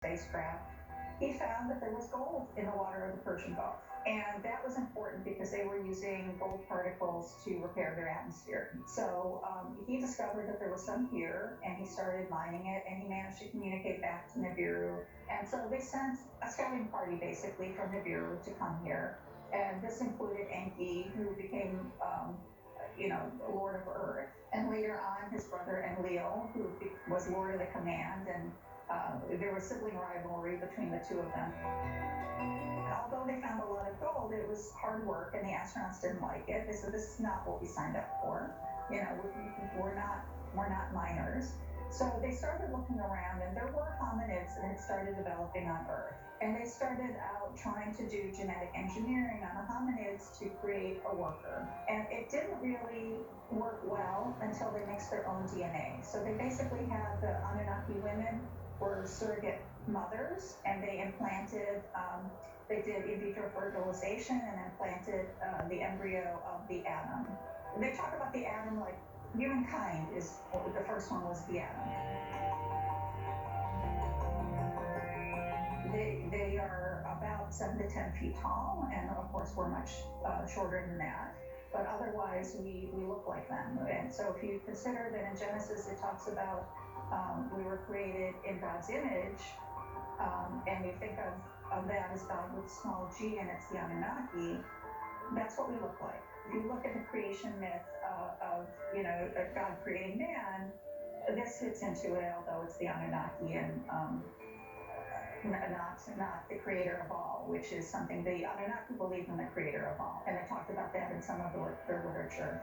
spacecraft, he found that there was gold in the water of the Persian Gulf. And that was important because they were using gold particles to repair their atmosphere. So he discovered that there was some here, and he started mining it, and he managed to communicate back to Nibiru. And so they sent a scouting party, basically, from Nibiru to come here. And this included Enki, who became Lord of Earth. And later on, his brother Enlil, who was Lord of the Command, and there was sibling rivalry between the two of them. Although they found a lot of gold, it was hard work, and the astronauts didn't like it. They said, "This is not what we signed up for. We're not miners." So they started looking around, and there were hominids that had started developing on Earth. And they started out trying to do genetic engineering on the hominids to create a worker. And it didn't really work well until they mixed their own DNA. So they basically had the Anunnaki women were surrogate mothers, and they implanted, they did in vitro fertilization and implanted the embryo of the atom. They talk about the atom like humankind is, the first one was the atom. They are about 7 to 10 feet tall, and of course we're much shorter than that. But otherwise, we look like them. And so if you consider that in Genesis it talks about we were created in God's image, and you think of that as God with small g, and it's the Anunnaki, that's what we look like. If you look at the creation myth of God creating man, this fits into it, although it's the Anunnaki and not the creator of all, which is something the Anunnaki believe in the creator of all, and they talked about that in some of their literature.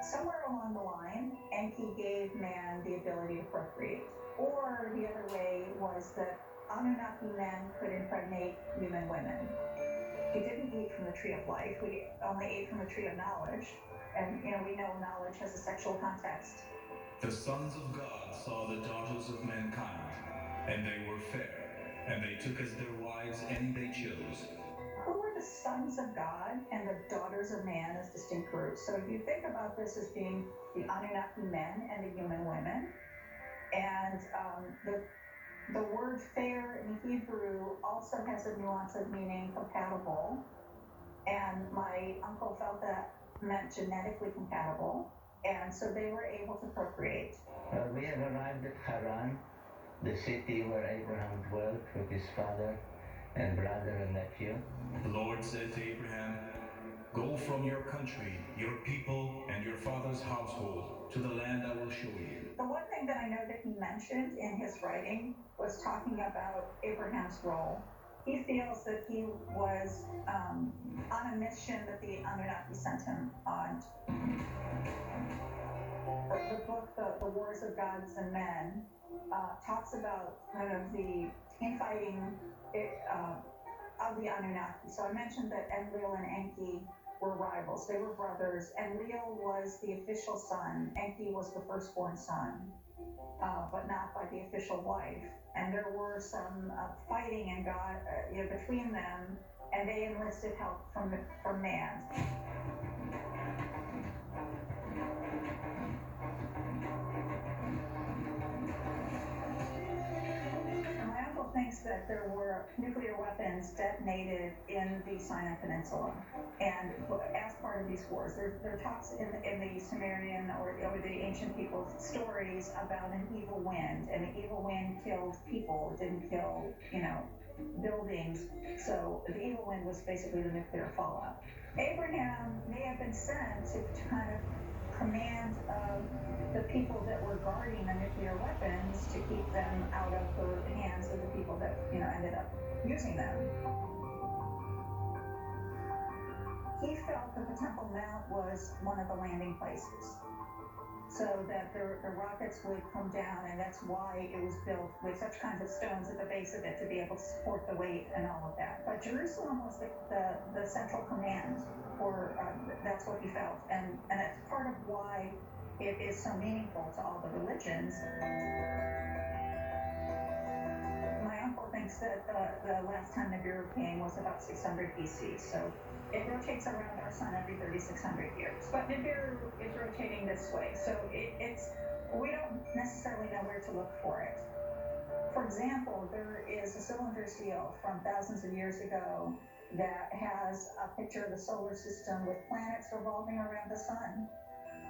Somewhere along the line, Enki gave man the ability to procreate. Or the other way was that Anunnaki men could impregnate human women. We didn't eat from the tree of life. We only ate from the tree of knowledge. And, we know knowledge has a sexual context. The sons of God saw the daughters of mankind, and they were fair, and they took as their wives any they chose. Who were the sons of God and the daughters of man as distinct groups? So you think about this as being the Anunnaki men and the human women. And the word fair in Hebrew also has a nuance of meaning compatible. And my uncle felt that meant genetically compatible. And so they were able to procreate. We have arrived at Haran, the city where Abraham dwelt with his father and brother and nephew. The Lord said to Abraham, "Go from your country, your people, and your father's household to the land I will show you." The one thing that I know that he mentioned in his writing was talking about Abraham's role. He feels that he was on a mission that the Anunnaki sent him on. The book, The Wars of Gods and Men, talks about kind of the infighting of the Anunnaki. So I mentioned that Enlil and Enki were rivals. They were brothers. Enlil was the official son. Enki was the firstborn son, but not by the official wife. And there were some fighting and God, between them, and they enlisted help from man. My uncle thinks that there were nuclear weapons detonated in the Sinai Peninsula, and as part of these wars, there are talks in the Sumerian or the ancient people's stories about an evil wind, and the evil wind killed people. It didn't kill, buildings. So the evil wind was basically the nuclear fallout. Abraham may have been sent to kind of command the people that were guarding the nuclear weapons to keep them out of the hands of the people that ended up using them. He felt that the Temple Mount was one of the landing places, so that the rockets would come down, and that's why it was built with such kinds of stones at the base of it to be able to support the weight and all of that. But Jerusalem was the central command, or that's what he felt, and it's part of why it is so meaningful to all the religions. My uncle thinks that the last time Nibiru came was about 600 BC, so it rotates around our sun every 3,600 years. But Nibiru is rotating this way, so we don't necessarily know where to look for it. For example, there is a cylinder seal from thousands of years ago that has a picture of the solar system with planets revolving around the sun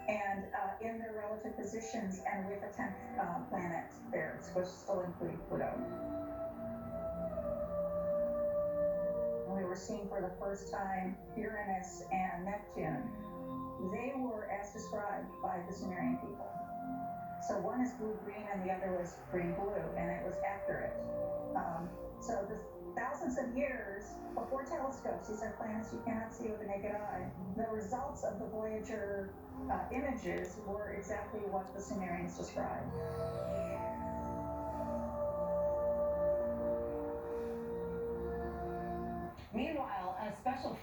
and in their relative positions, and with a 10th planet there, which still include Pluto. And we were seeing for the first time Uranus and Neptune. They were as described by the Sumerian people. So one is blue-green and the other was green-blue, and it was accurate. So the thousands of years before telescopes, these are planets you cannot see with the naked eye, the results of the Voyager images were exactly what the Sumerians described. Meanwhile, a special